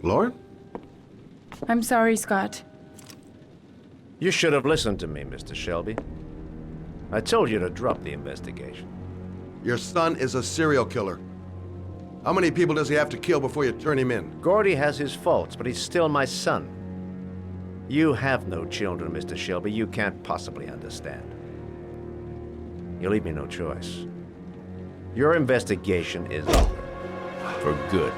Lauren? I'm sorry, Scott. You should have listened to me, Mr. Shelby. I told you to drop the investigation. Your son is a serial killer. How many people does he have to kill before you turn him in? Gordy has his faults, but he's still my son. You have no children, Mr. Shelby. You can't possibly understand. You leave me no choice. Your investigation is over. For good.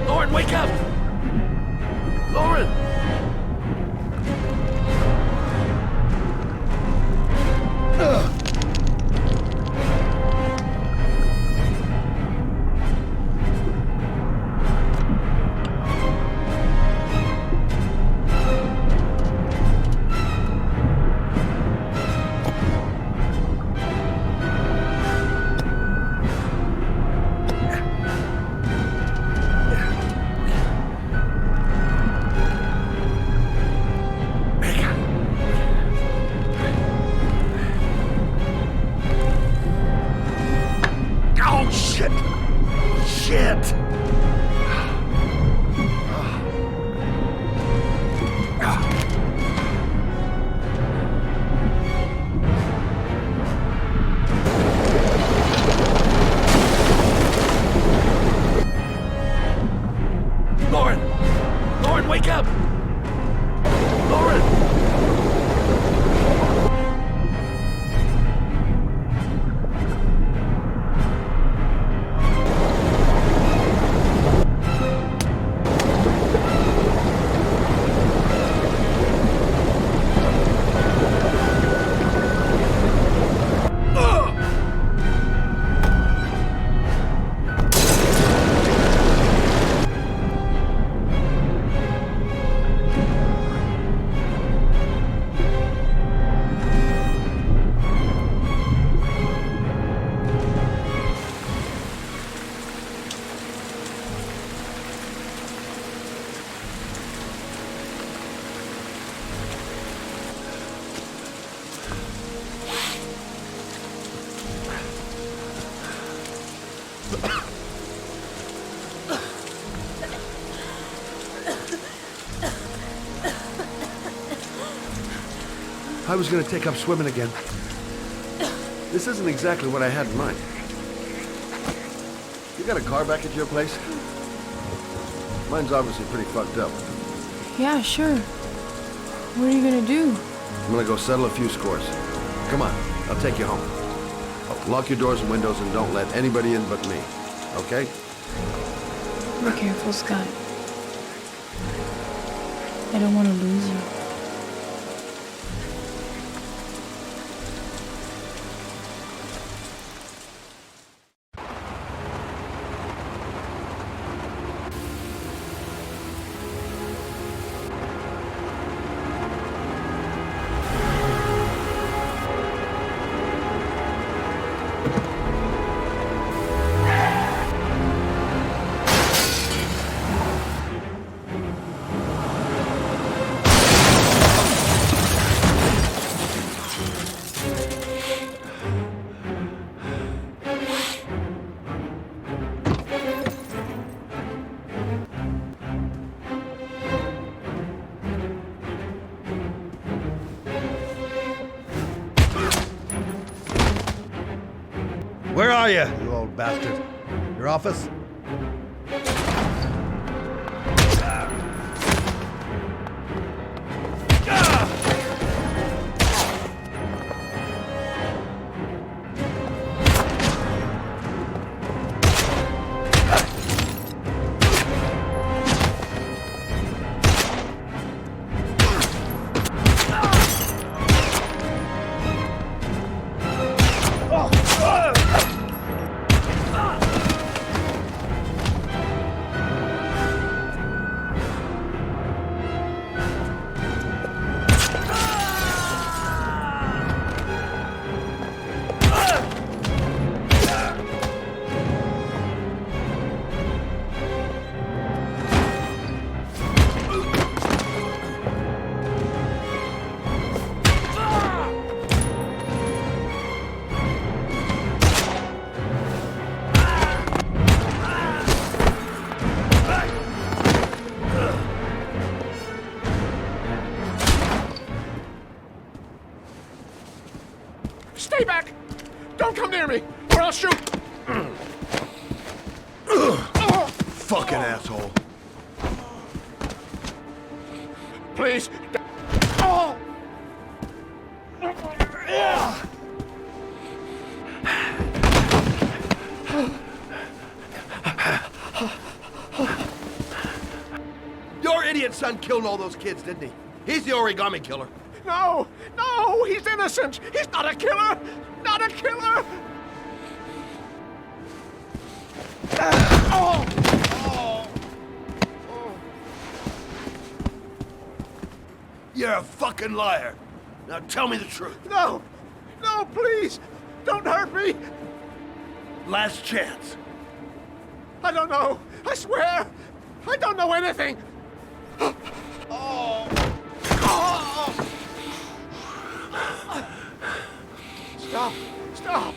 Lauren, wake up! Lauren! Shit! Lauren! Lauren, wake up! Lauren! I was gonna take up swimming again. This isn't exactly what I had in mind. You got a car back at your place? Mine's obviously pretty fucked up. Yeah, sure. What are you gonna do? I'm gonna go settle a few scores. Come on, I'll take you home. Lock your doors and windows and don't let anybody in but me. Okay? Be careful, Scott. I don't want to lose you. Where are you old bastard? Your office? fucking asshole. Please. Oh! Your idiot son killed all those kids, didn't he? He's the origami killer. No! No! He's innocent! He's not a killer! Not a killer! Oh! Oh! You're a fucking liar. Now tell me the truth. No! No, please! Don't hurt me! Last chance. I don't know! I swear! I don't know anything! Oh! Oh! Stop! Stop!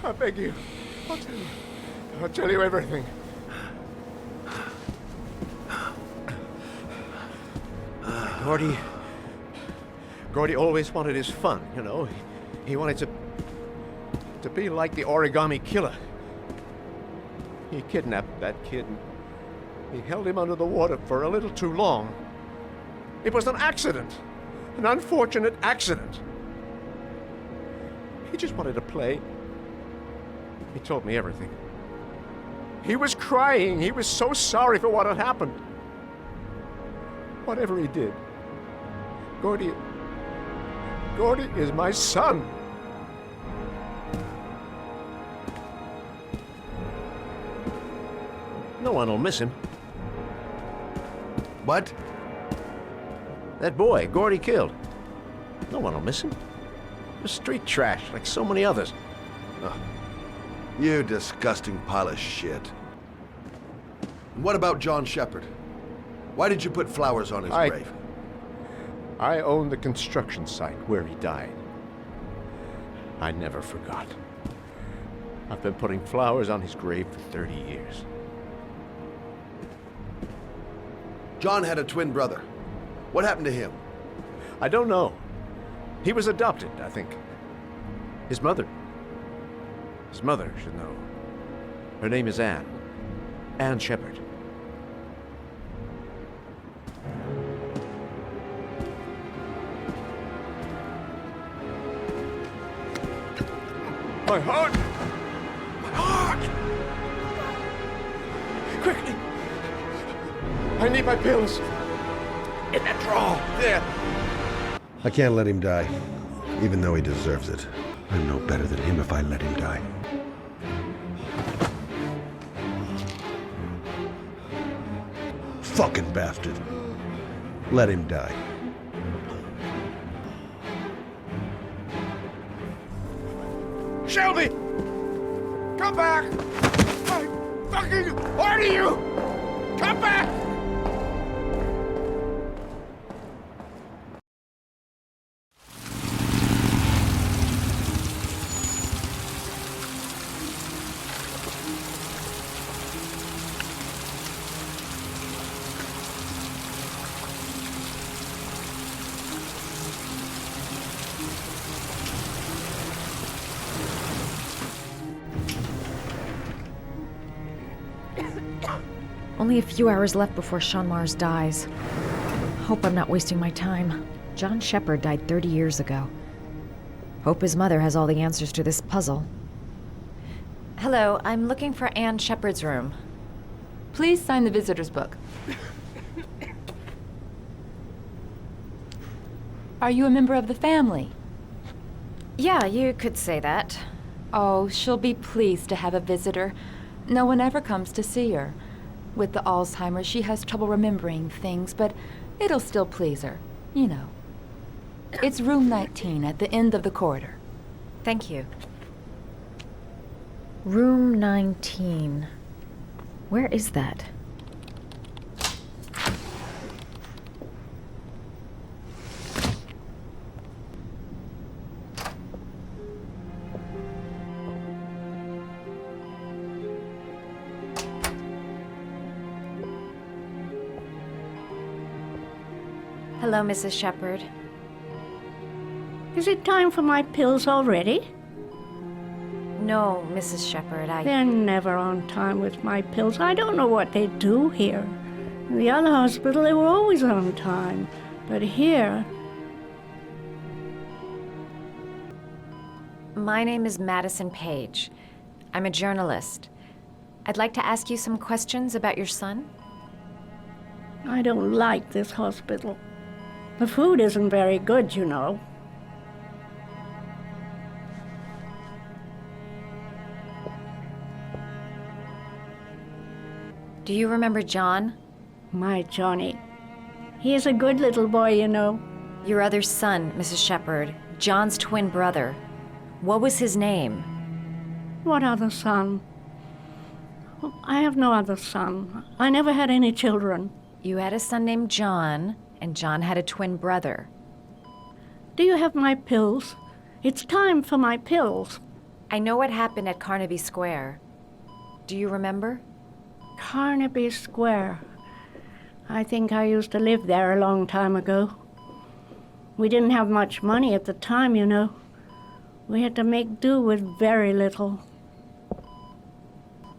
I beg you. I'll tell you. I'll tell you everything. Gordy always wanted his fun, you know. He wanted to be like the origami killer. He kidnapped that kid and he held him under the water for a little too long. It was an accident. An unfortunate accident. He just wanted to play. He told me everything. He was crying. He was so sorry for what had happened. Whatever he did, Gordy is my son. No one will miss him. What? That boy, Gordy killed. No one will miss him. He's street trash, like so many others. You disgusting pile of shit. And what about John Shepard? Why did you put flowers on his grave? I own the construction site where he died. I never forgot. I've been putting flowers on his grave for 30 years. John had a twin brother. What happened to him? I don't know. He was adopted, I think. His mother should know. Her name is Anne. Anne Shepard. My heart! My heart! Quickly! I need my pills. In that drawer. There. I can't let him die, even though he deserves it. I'm no better than him if I let him die. Fucking bastard. Let him die. Shelby! Come back! I fucking order you! Come back! Only a few hours left before Sean Mars dies. Hope I'm not wasting my time. John Shepard died 30 years ago. Hope his mother has all the answers to this puzzle. Hello, I'm looking for Anne Shepard's room. Please sign the visitor's book. Are you a member of the family? Yeah, you could say that. Oh, she'll be pleased to have a visitor. No one ever comes to see her. With the Alzheimer's, she has trouble remembering things, but it'll still please her, you know. It's room 19 at the end of the corridor. Thank you. Room 19. Where is that? Hello, Mrs. Shepard. Is it time for my pills already? No, Mrs. Shepherd, They're never on time with my pills. I don't know what they do here. In the other hospital, they were always on time. But here... My name is Madison Page. I'm a journalist. I'd like to ask you some questions about your son. I don't like this hospital. The food isn't very good, you know. Do you remember John? My Johnny. He is a good little boy, you know. Your other son, Mrs. Shepherd, John's twin brother. What was his name? What other son? I have no other son. I never had any children. You had a son named John, and John had a twin brother. Do you have my pills? It's time for my pills. I know what happened at Carnaby Square. Do you remember? Carnaby Square. I think I used to live there a long time ago. We didn't have much money at the time, you know. We had to make do with very little.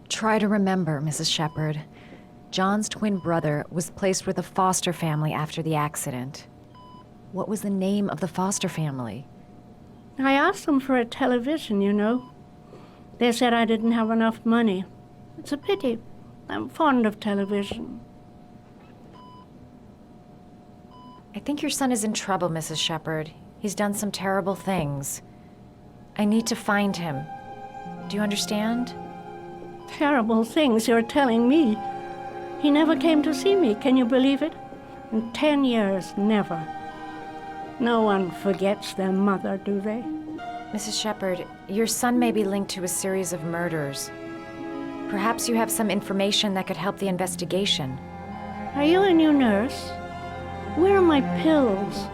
Try to remember, Mrs. Shepherd. John's twin brother was placed with a foster family after the accident. What was the name of the foster family? I asked them for a television, you know. They said I didn't have enough money. It's a pity. I'm fond of television. I think your son is in trouble, Mrs. Shepherd. He's done some terrible things. I need to find him. Do you understand? Terrible things you're telling me. He never came to see me, can you believe it? In 10 years, never. No one forgets their mother, do they? Mrs. Shepherd, your son may be linked to a series of murders. Perhaps you have some information that could help the investigation. Are you a new nurse? Where are my pills?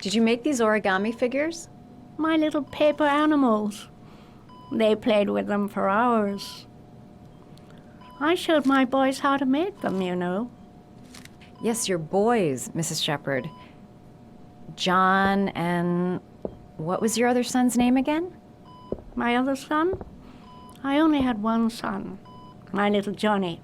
Did you make these origami figures? My little paper animals. They played with them for hours. I showed my boys how to make them, you know. Yes, your boys, Mrs. Shepherd. John and... what was your other son's name again? My other son? I only had one son, my little Johnny.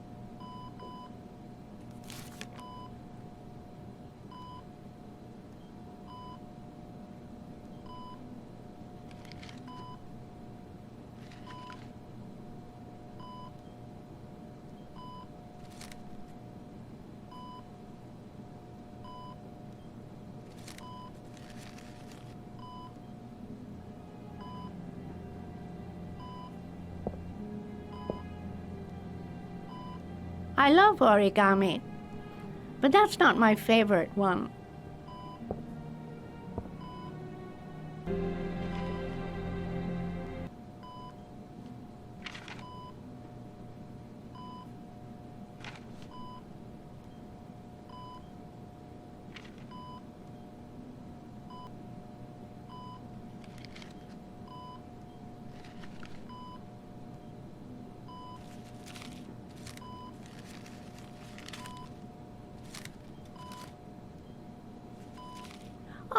I love origami, but that's not my favorite one.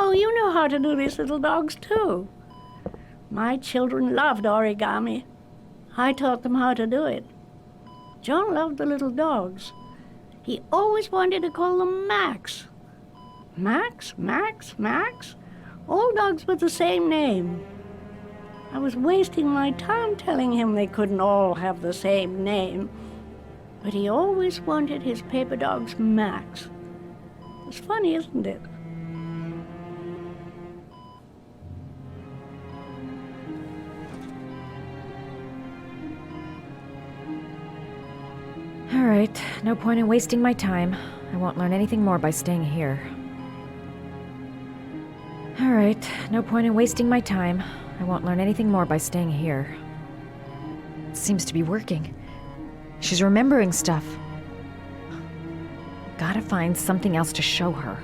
Oh, you know how to do these little dogs, too. My children loved origami. I taught them how to do it. John loved the little dogs. He always wanted to call them Max. Max, Max, Max? All dogs with the same name. I was wasting my time telling him they couldn't all have the same name. But he always wanted his paper dogs Max. It's funny, isn't it? All right, no point in wasting my time. I won't learn anything more by staying here. All right, no point in wasting my time. I won't learn anything more by staying here. It seems to be working. She's remembering stuff. Gotta find something else to show her.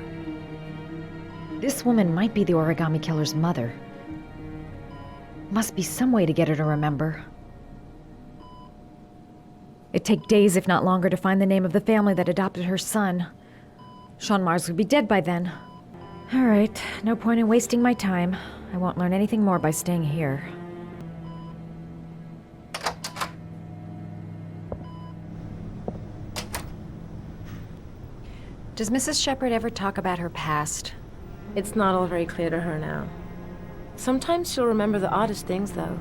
This woman might be the origami killer's mother. Must be some way to get her to remember. It'd take days, if not longer, to find the name of the family that adopted her son. Sean Mars would be dead by then. All right, no point in wasting my time. I won't learn anything more by staying here. Does Mrs. Shepherd ever talk about her past? It's not all very clear to her now. Sometimes she'll remember the oddest things, though.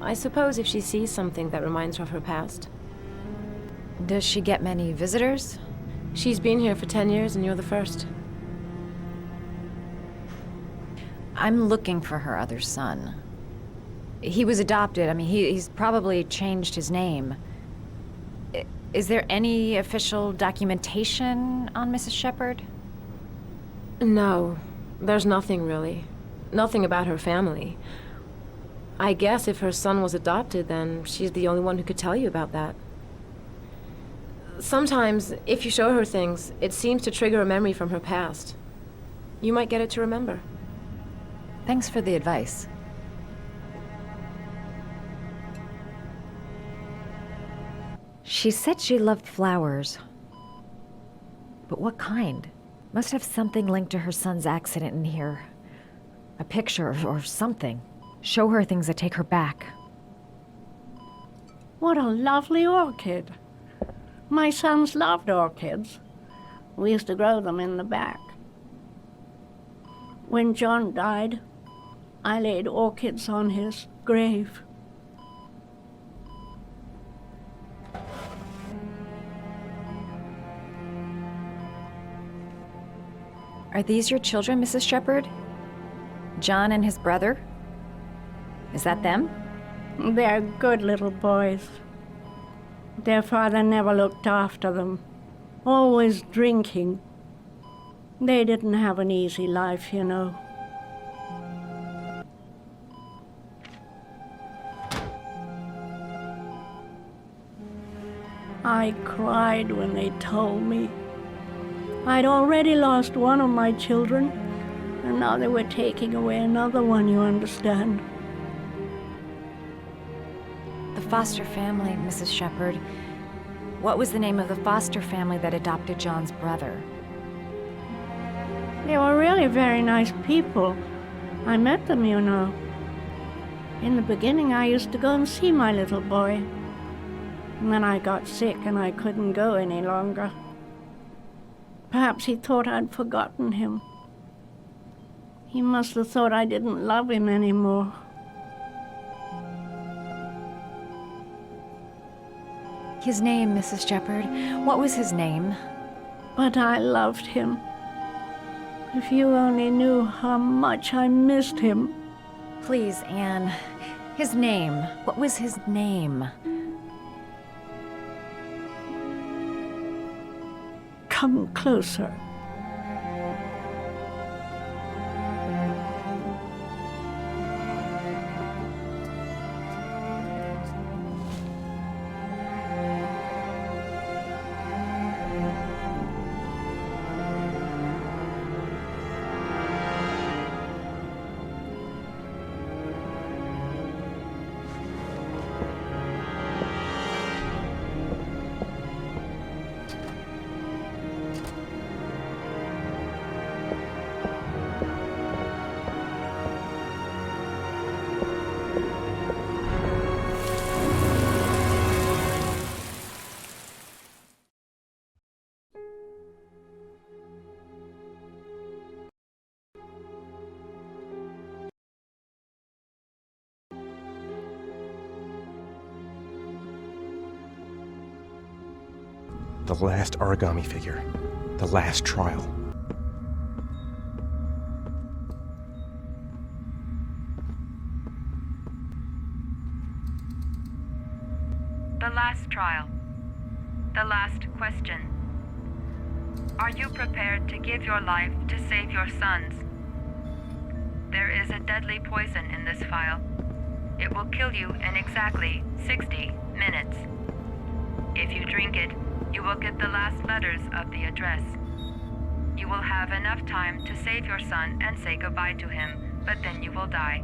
I suppose if she sees something that reminds her of her past. Does she get many visitors? She's been here for 10 years, and you're the first. I'm looking for her other son. He was adopted. I mean, he's probably changed his name. Is there any official documentation on Mrs. Shepherd? No, there's nothing really. Nothing about her family. I guess if her son was adopted, then she's the only one who could tell you about that. Sometimes, if you show her things, it seems to trigger a memory from her past. You might get it to remember. Thanks for the advice. She said she loved flowers. But what kind? Must have something linked to her son's accident in here. A picture or something. Show her things that take her back. What a lovely orchid. My sons loved orchids. We used to grow them in the back. When John died, I laid orchids on his grave. Are these your children, Mrs. Shepherd? John and his brother? Is that them? They're good little boys. Their father never looked after them, always drinking. They didn't have an easy life, you know. I cried when they told me. I'd already lost one of my children, and now they were taking away another one, you understand. The foster family, Mrs. Shepherd. What was the name of the foster family that adopted John's brother? They were really very nice people. I met them, you know. In the beginning, I used to go and see my little boy. And then I got sick and I couldn't go any longer. Perhaps he thought I'd forgotten him. He must have thought I didn't love him anymore. His name, Mrs. Shepherd. What was his name? But I loved him. If you only knew how much I missed him. Please, Anne. His name. What was his name? Come closer. The last origami figure. The last trial. The last trial. The last question. Are you prepared to give your life to save your sons? There is a deadly poison in this file. It will kill you in exactly 60 minutes. If you drink it, you will get the last letters of the address. You will have enough time to save your son and say goodbye to him, but then you will die.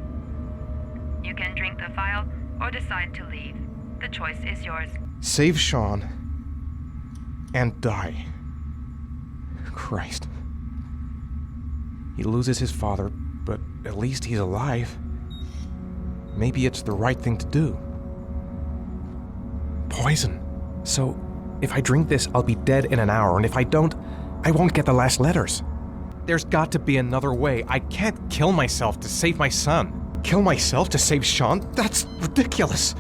You can drink the file or decide to leave. The choice is yours. save Sean, and die. Christ. He loses his father, but at least he's alive. Maybe it's the right thing to do. Poison. So, if I drink this, I'll be dead in an hour, and if I don't, I won't get the last letters. There's got to be another way. I can't kill myself to save my son. Kill myself to save Sean? That's ridiculous.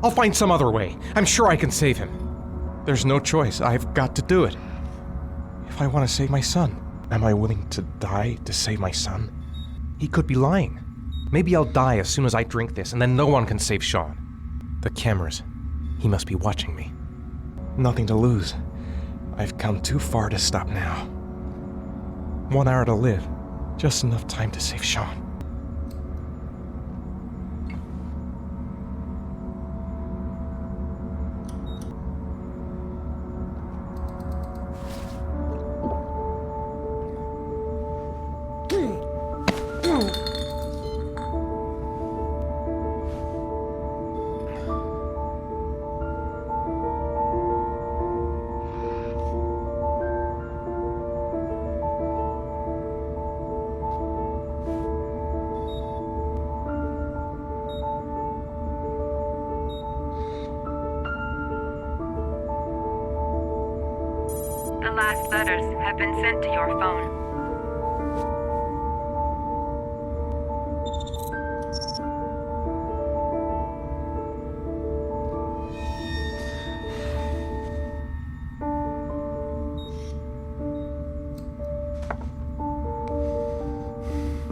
I'll find some other way. I'm sure I can save him. There's no choice. I've got to do it. If I want to save my son, am I willing to die to save my son? He could be lying. Maybe I'll die as soon as I drink this, and then no one can save Sean. The cameras. He must be watching me. Nothing to lose. I've come too far to stop now. 1 hour to live. Just enough time to save Sean. The last letters have been sent to your phone.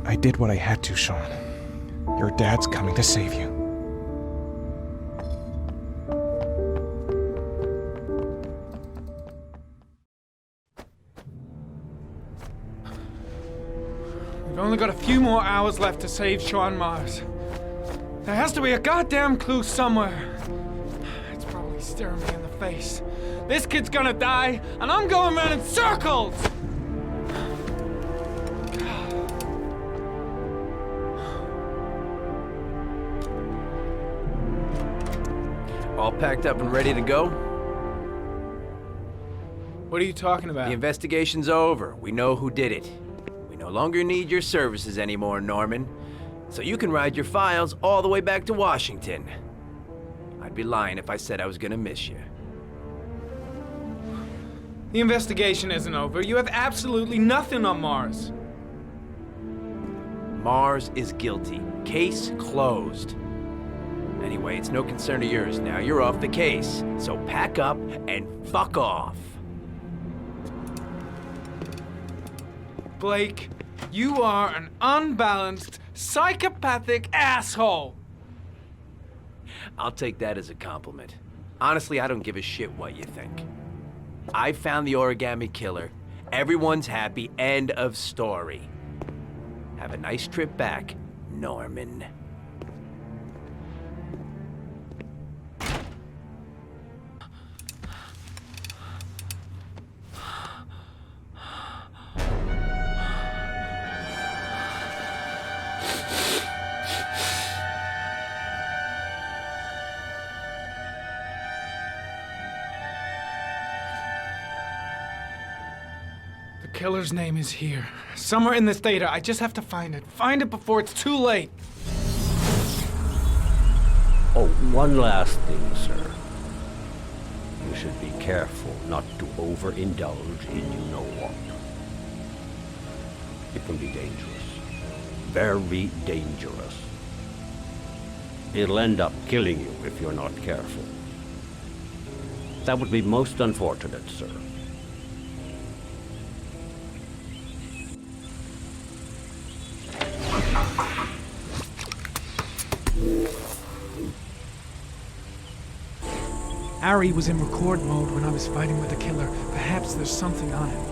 I did what I had to, Sean. Your dad's coming to save you. We've only got a few more hours left to save Sean Mars. There has to be a goddamn clue somewhere. It's probably staring me in the face. This kid's gonna die, and I'm going around in circles! All packed up and ready to go? What are you talking about? The investigation's over. We know who did it. We no longer need your services anymore, Norman. So you can ride your files all the way back to Washington. I'd be lying if I said I was gonna miss you. The investigation isn't over. You have absolutely nothing on Mars. Mars is guilty. Case closed. Anyway, it's no concern of yours now. You're off the case. So pack up and fuck off. Blake, you are an unbalanced, psychopathic asshole! I'll take that as a compliment. Honestly, I don't give a shit what you think. I found the origami killer. Everyone's happy. End of story. Have a nice trip back, Norman. The killer's name is here. Somewhere in this data. I just have to find it. Find it before it's too late. Oh, one last thing, sir. You should be careful not to overindulge in you know what. It can be dangerous. Very dangerous. It'll end up killing you if you're not careful. That would be most unfortunate, sir. Ari was in record mode when I was fighting with the killer. Perhaps there's something on it.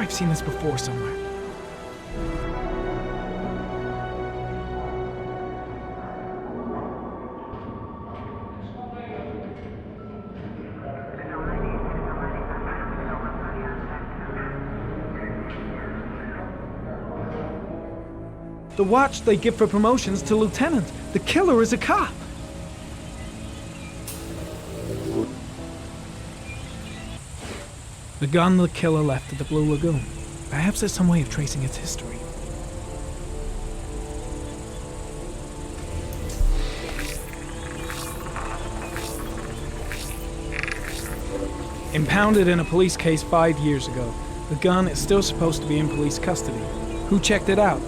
I've seen this before somewhere. The watch they give for promotions to lieutenant. The killer is a cop. The gun the killer left at the Blue Lagoon. Perhaps there's some way of tracing its history. Impounded in a police case 5 years ago, the gun is still supposed to be in police custody. Who checked it out?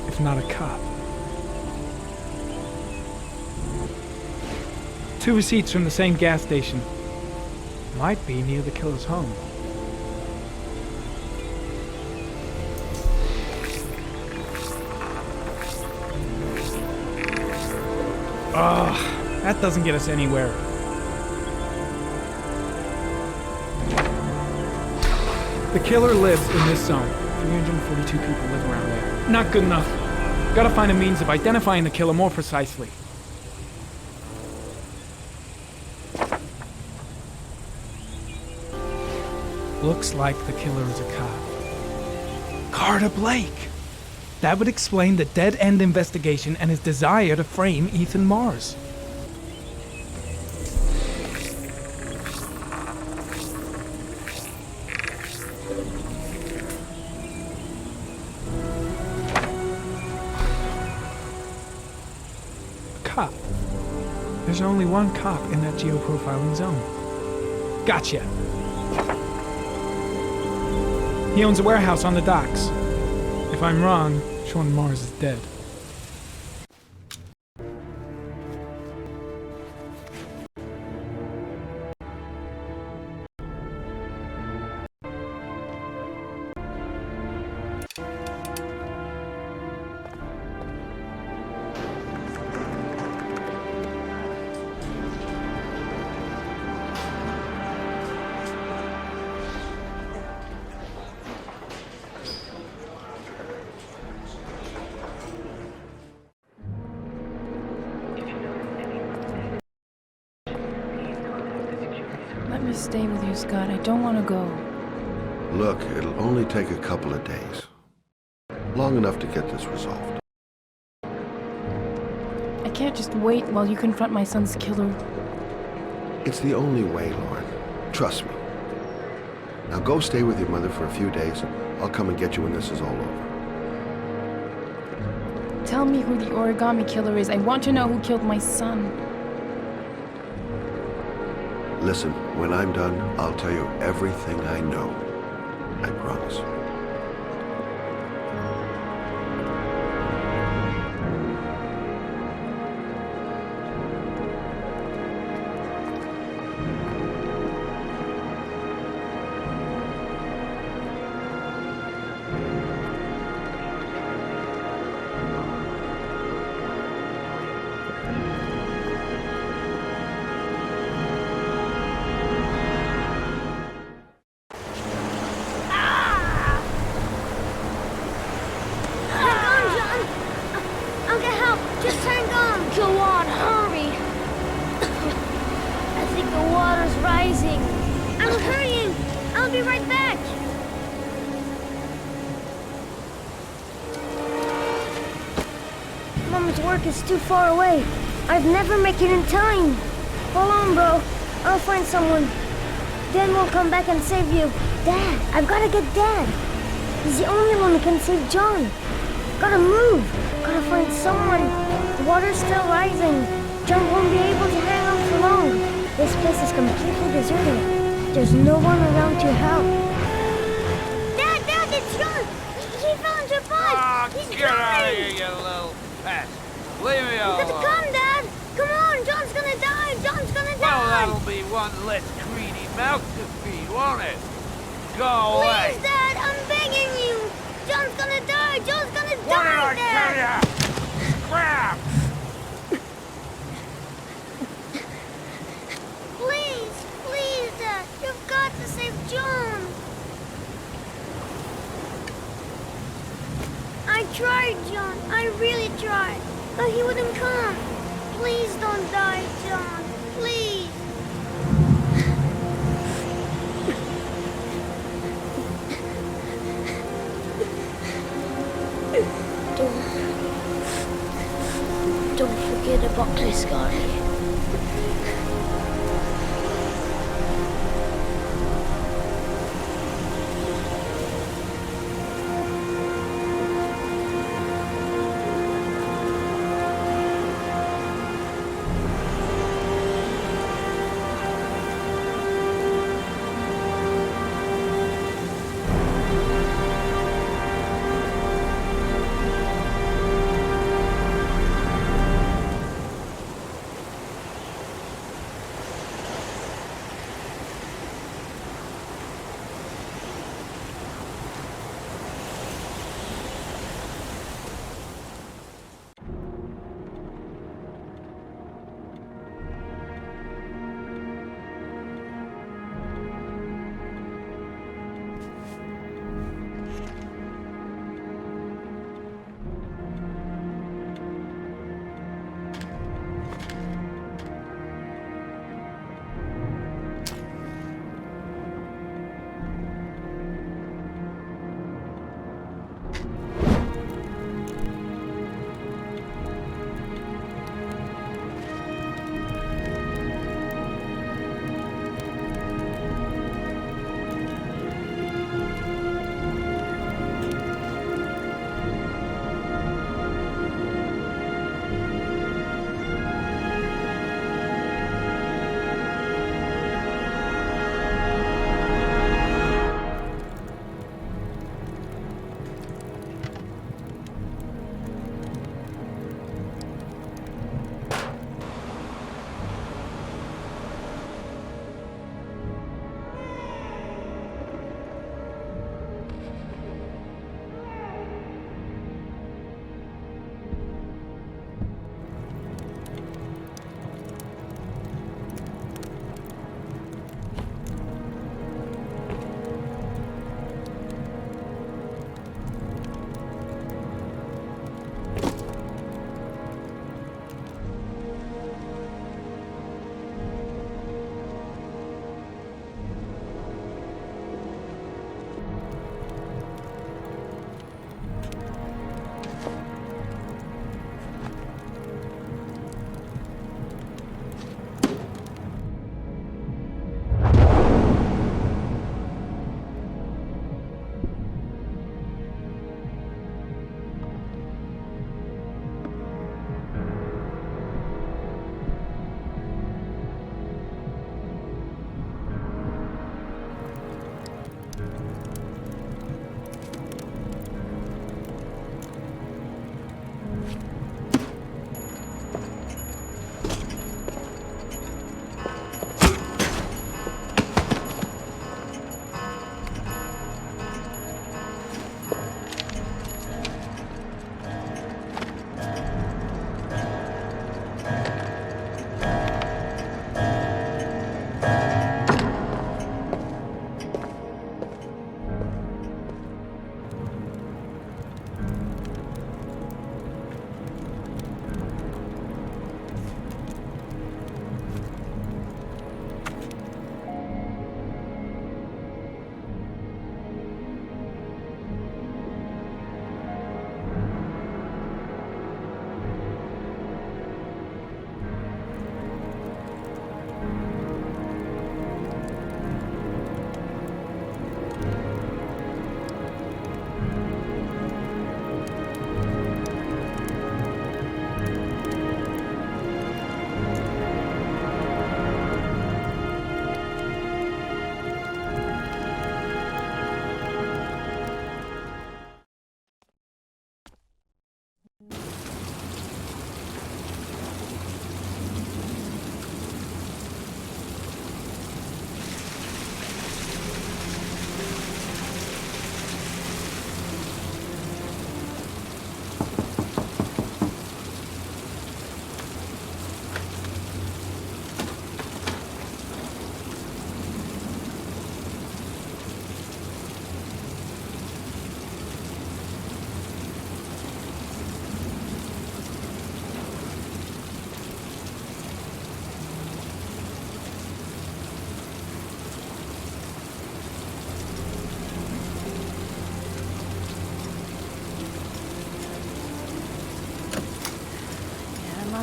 If not a cop. 2 receipts from the same gas station. Might be near the killer's home. Ugh, that doesn't get us anywhere. The killer lives in this zone. 342 people live around there. Not good enough. Gotta find a means of identifying the killer more precisely. Looks like the killer is a cop. Carter Blake! That would explain the dead-end investigation and his desire to frame Ethan Mars. Cop. There's only one cop in that geoprofiling zone. Gotcha. He owns a warehouse on the docks. If I'm wrong, Sean Mars is dead. Let me stay with you, Scott. I don't want to go. Look, it'll only take a couple of days. Long enough to get this resolved. I can't just wait while you confront my son's killer. It's the only way, Lauren. Trust me. Now go stay with your mother for a few days. I'll come and get you when this is all over. Tell me who the origami killer is. I want to know who killed my son. Listen, when I'm done, I'll tell you everything I know. I promise. Mama's work is too far away. I'd never make it in time. Hold on, bro. I'll find someone. Dan will come back and save you. Dad, I've got to get Dad. He's the only one who can save John. Gotta move. Gotta find someone. The water's still rising. John won't be able to hang on for long. This place is completely deserted. There's no one around to help. Dad, it's John. He fell into a pond. He's Get drowning. out of here, you little pest. Leave me alone. You gotta come, Dad. Come on, John's gonna die. John's gonna Well, die. that'll be one less greedy mouth to feed, won't it? Go away. Please, Dad, I'm begging you. John's gonna die. John's gonna What did die, I tell ya? Crap! Please, Dad. You've got to save John. tried, John. I really tried. But he wouldn't come. Please don't die, John. Please. Don't forget about this guy.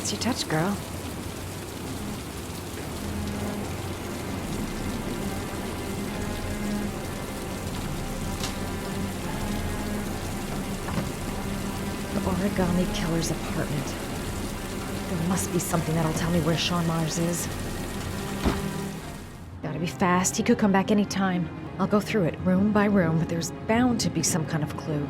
spots you touch, girl. The origami killer's apartment. There must be something that'll tell me where Sean Mars is. Gotta be fast. He could come back any time. I'll go through it, room by room, but there's bound to be some kind of clue.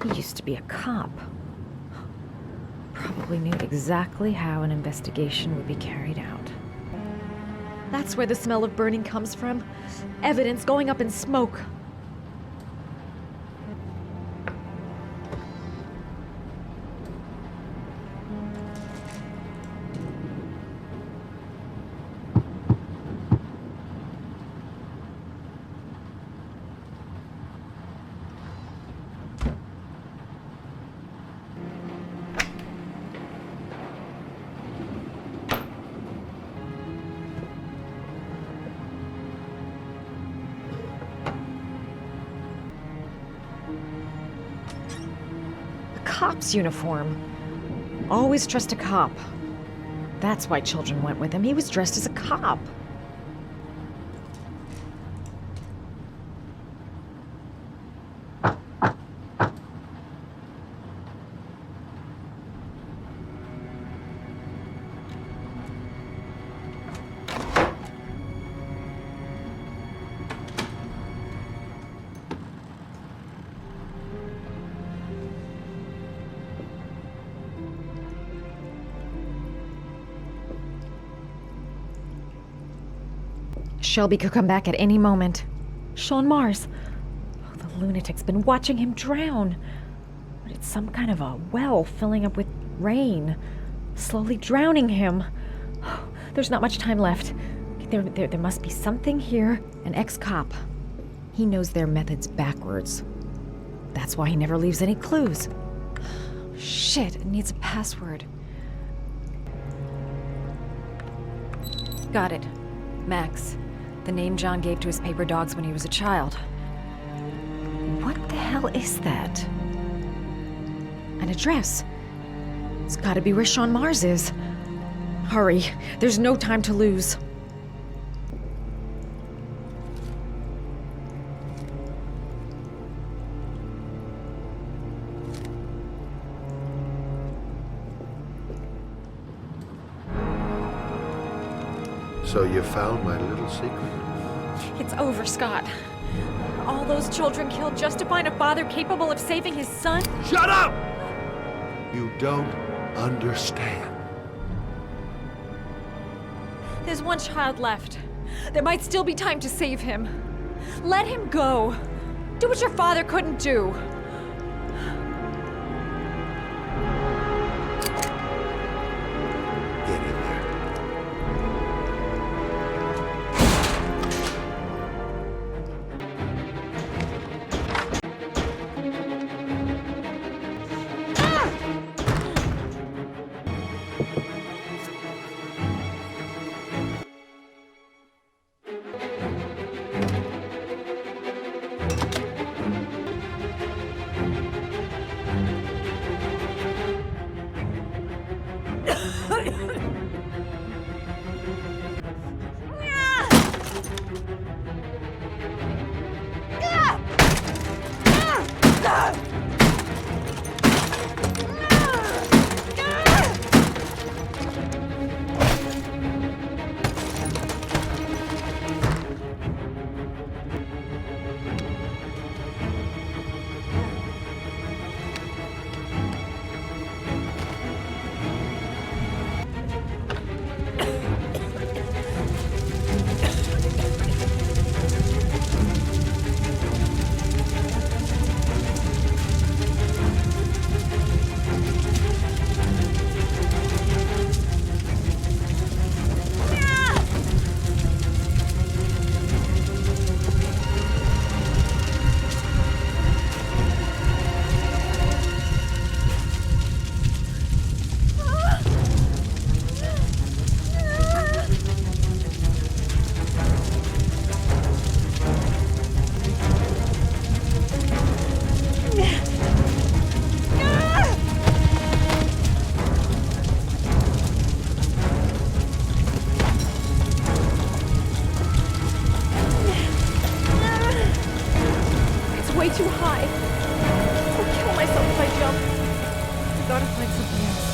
He used to be a cop. Probably knew exactly how an investigation would be carried out. That's where the smell of burning comes from. Evidence going up in smoke. Cop's uniform. Always trust a cop. That's why children went with him. He was dressed as a cop. Shelby could come back at any moment. Sean Mars. Oh, the lunatic's been watching him drown. But it's some kind of a well filling up with rain, slowly drowning him. Oh, there's not much time left. There must be something here. An ex-cop. He knows their methods backwards. That's why he never leaves any clues. Shit, it needs a password. Got it. Max. The name John gave to his paper dogs when he was a child. What the hell is that? An address. It's gotta be where Sean Mars is. Hurry, there's no time to lose. So you found my little secret? It's over, Scott. All those children killed just to find a father capable of saving his son? Shut up! You don't understand. There's one child left. There might still be time to save him. Let him go. Do what your father couldn't do. Get in there. high. I'll kill myself if I jump. I gotta find something else.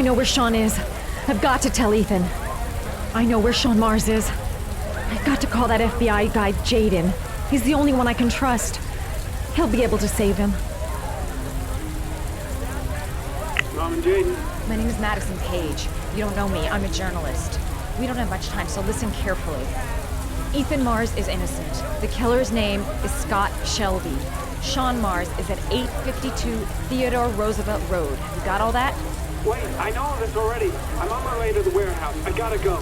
I know where Sean is. I've got to tell Ethan. I know where Sean Mars is. I've got to call that FBI guy Jaden. He's the only one I can trust. He'll be able to save him. Mom and Jaden. My name is Madison Page. You don't know me. I'm a journalist. We don't have much time, so listen carefully. Ethan Mars is innocent. The killer's name is Scott Shelby. Sean Mars is at 852 Theodore Roosevelt Road. You got all that? Wait, I know this already. I'm on my way to the warehouse. I gotta go.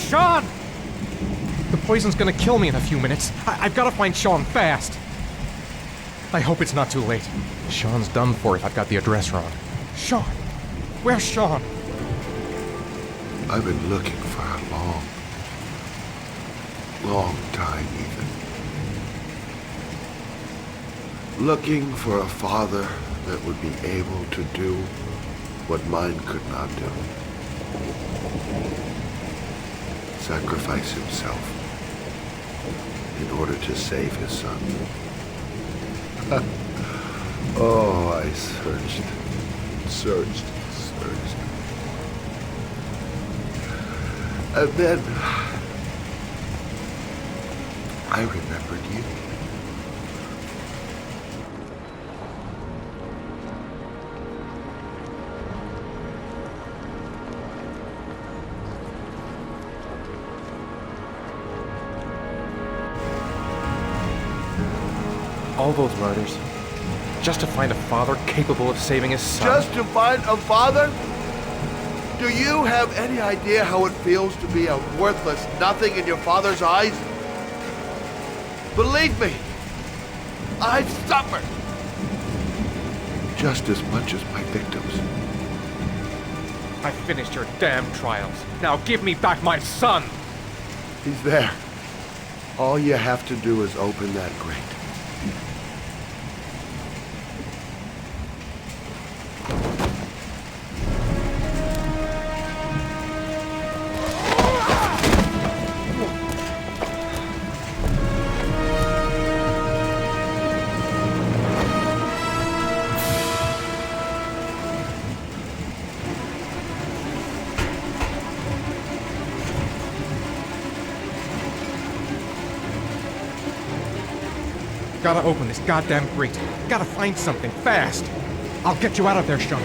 Sean! The poison's gonna kill me in a few minutes. I've gotta find Sean fast. I hope it's not too late. Sean's done for if I've got the address wrong. Sean! Where's Sean? I've been looking for a long time, Ethan. Looking for a father that would be able to do what mine could not do. Sacrifice himself in order to save his son. Oh, I searched. And then I remembered you. All those murders, just to find a father capable of saving his son. Just to find a father? Do you have any idea how it feels to be a worthless nothing in your father's eyes? Believe me, I've suffered just as much as my victims. I finished your damn trials. Now give me back my son! He's there. All you have to do is open that grate. Gotta open this goddamn grate. Gotta find something, fast. I'll get you out of there, Sean.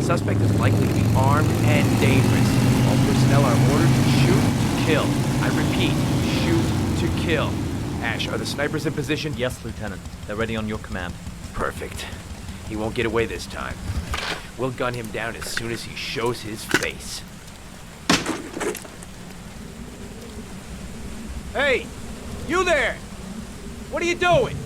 Suspect is likely to be armed and dangerous. All personnel are ordered to shoot to kill. I repeat, shoot to kill. Ash, are the snipers in position? Yes, Lieutenant. They're ready on your command. Perfect. He won't get away this time. We'll gun him down as soon as he shows his face. Hey! You there! What are you doing?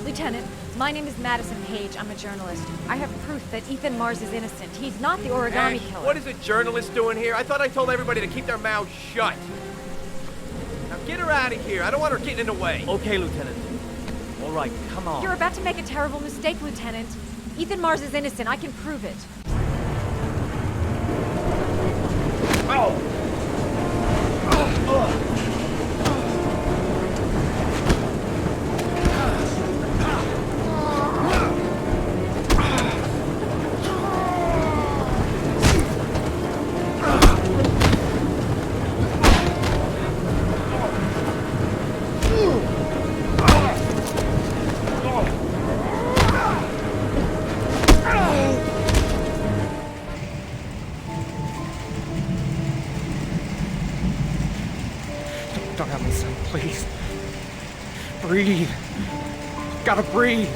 Lieutenant, my name is Madison Page. I'm a journalist. I have proof that Ethan Mars is innocent. He's not the origami Ash, killer. what is a journalist doing here? I thought I told everybody to keep their mouths shut. Now get her out of here. I don't want her getting in the way. Okay, Lieutenant. All right, come on. You're about to make a terrible mistake, Lieutenant. Ethan Mars is innocent. I can prove it. Don't have me, son, please. Breathe. Gotta breathe.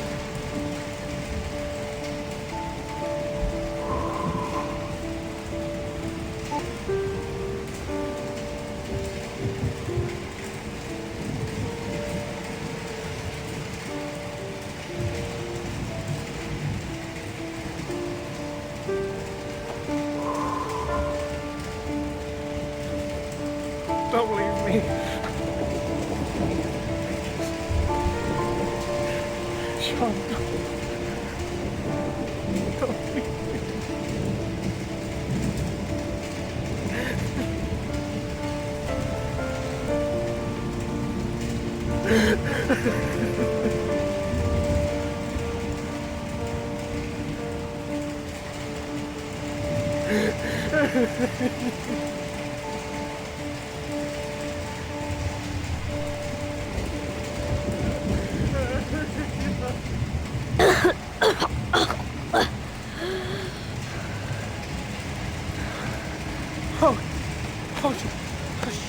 Don't leave me. Sean, don't leave me.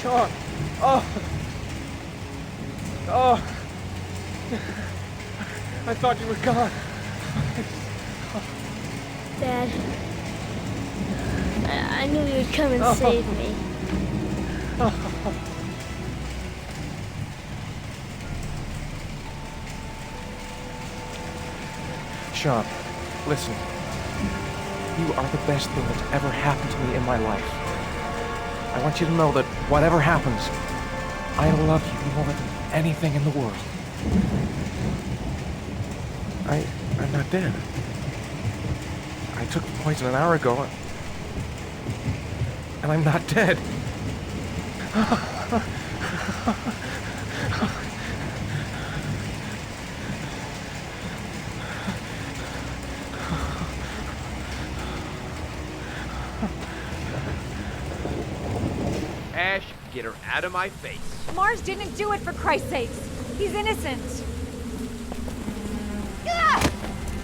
Sean. Oh. I thought you were gone. Dad, I knew you'd come and save me. Sean, listen. You are the best thing that's ever happened to me in my life. I want you to know that whatever happens, I love you more than anything in the world. I'm not dead. I took the poison an hour ago, and I'm not dead. Ash, get her out of my face. Mars didn't do it, for Christ's sakes. He's innocent.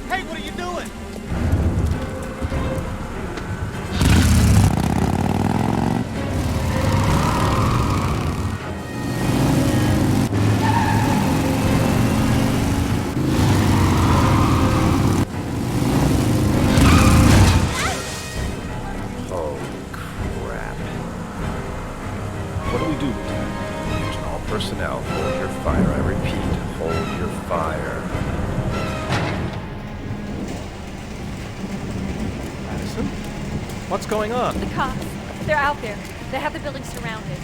Hey, what are you doing? Oh, crap. What do we do? Attention all personnel, hold your fire. I repeat, hold your fire. What's going on? The cops. They're out there. They have the building surrounded.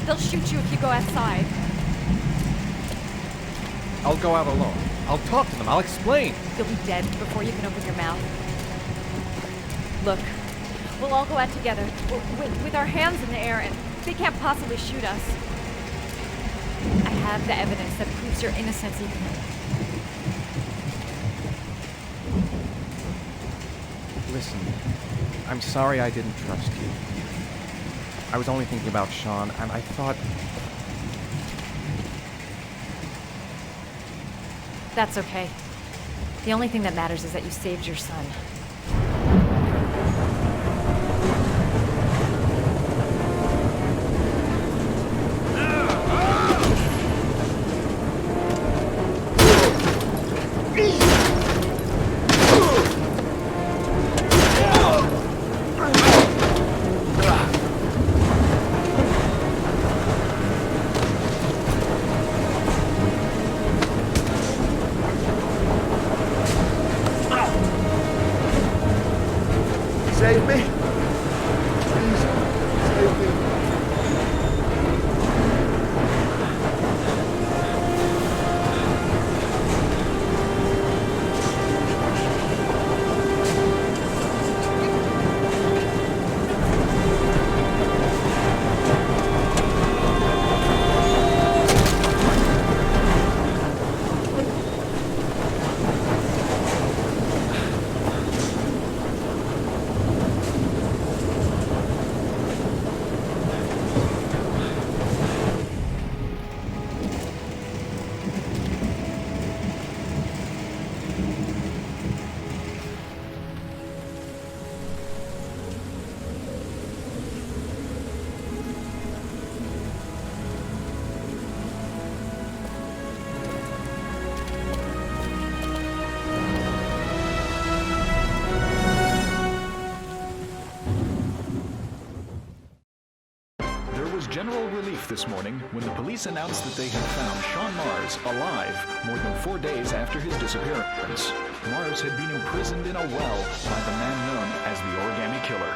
They'll shoot you if you go outside. I'll go out alone. I'll talk to them. I'll explain. You'll be dead before you can open your mouth. Look, we'll all go out together, with our hands in the air, and they can't possibly shoot us. I have the evidence that proves your innocence, Ethan. Listen, I'm sorry I didn't trust you. I was only thinking about Sean, and I thought... That's okay. The only thing that matters is that you saved your son. relief this morning when the police announced that they had found Sean Mars alive more than 4 days after his disappearance. Mars had been imprisoned in a well by the man known as the Origami Killer.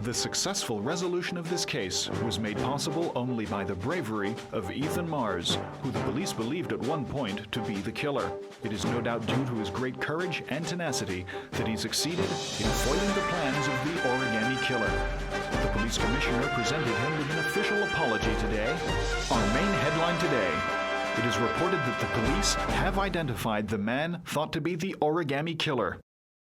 The successful resolution of this case was made possible only by the bravery of Ethan Mars, who the police believed at one point to be the killer. It is no doubt due to his great courage and tenacity that he succeeded in foiling the plans of the Origami Killer. The police commissioner presented him with an official apology today. Our main headline today: it is reported that the police have identified the man thought to be the Origami Killer.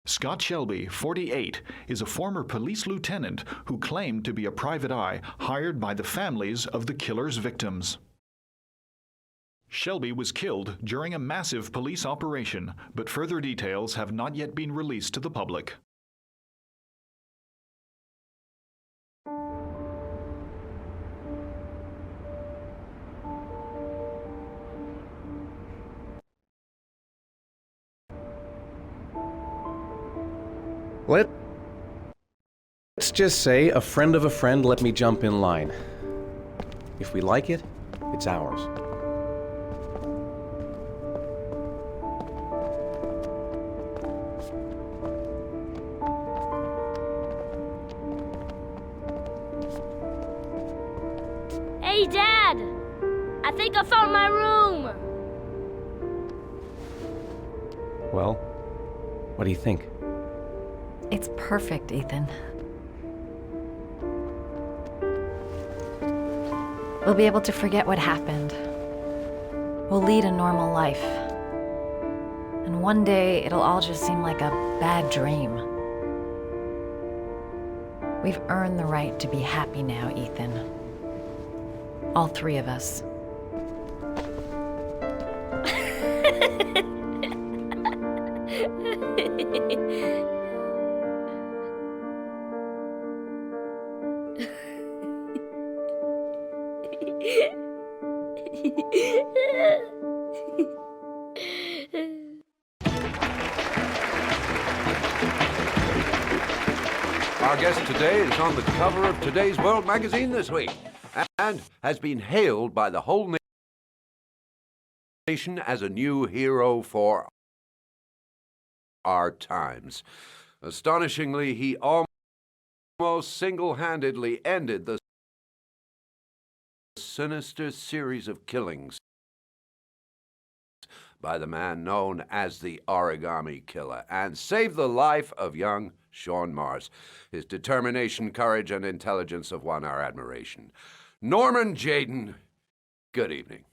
Scott Shelby, 48, is a former police lieutenant who claimed to be a private eye hired by the families of the killer's victims. Shelby was killed during a massive police operation, but further details have not yet been released to the public. Let's just say a friend of a friend let me jump in line. If we like it, it's ours. Hey, Dad! I think I found my room! Well, what do you think? It's perfect, Ethan. We'll be able to forget what happened. We'll lead a normal life. And one day, it'll all just seem like a bad dream. We've earned the right to be happy now, Ethan. All three of us. Our guest today is on the cover of today's World magazine this week and has been hailed by the whole nation as a new hero for our times. Astonishingly, he almost single-handedly ended the sinister series of killings by the man known as the Origami Killer and saved the life of young Sean Mars. His determination, courage, and intelligence have won our admiration. Norman Jayden, good evening.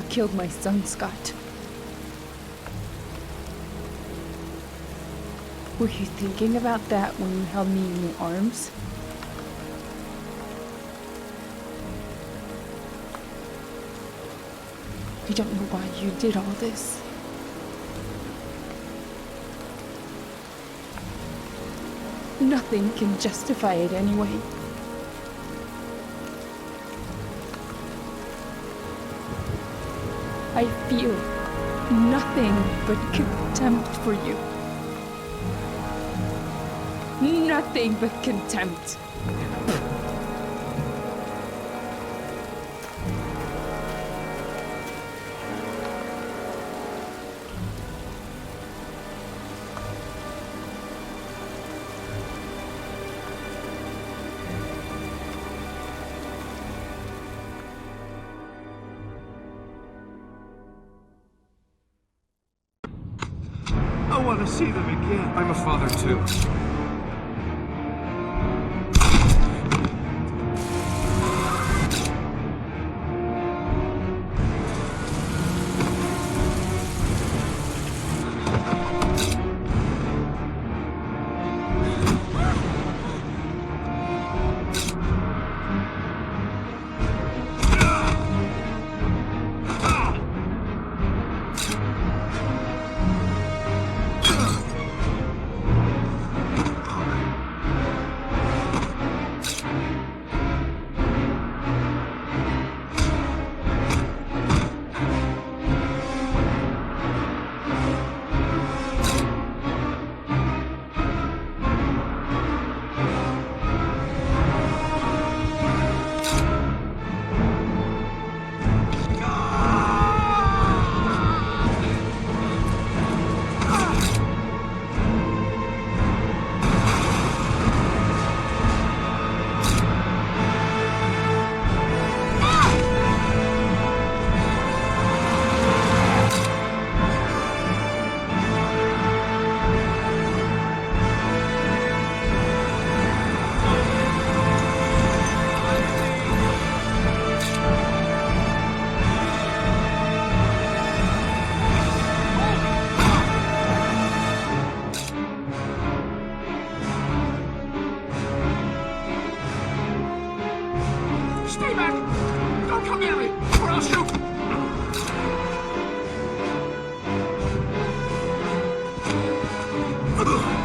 You killed my son, Scott. Were you thinking about that when you held me in your arms? I don't know why you did all this. Nothing can justify it anyway. I feel nothing but contempt for you. Nothing but contempt. I want to see them again. I'm a father too. Stay back! Don't come near me, or I'll shoot! Ugh.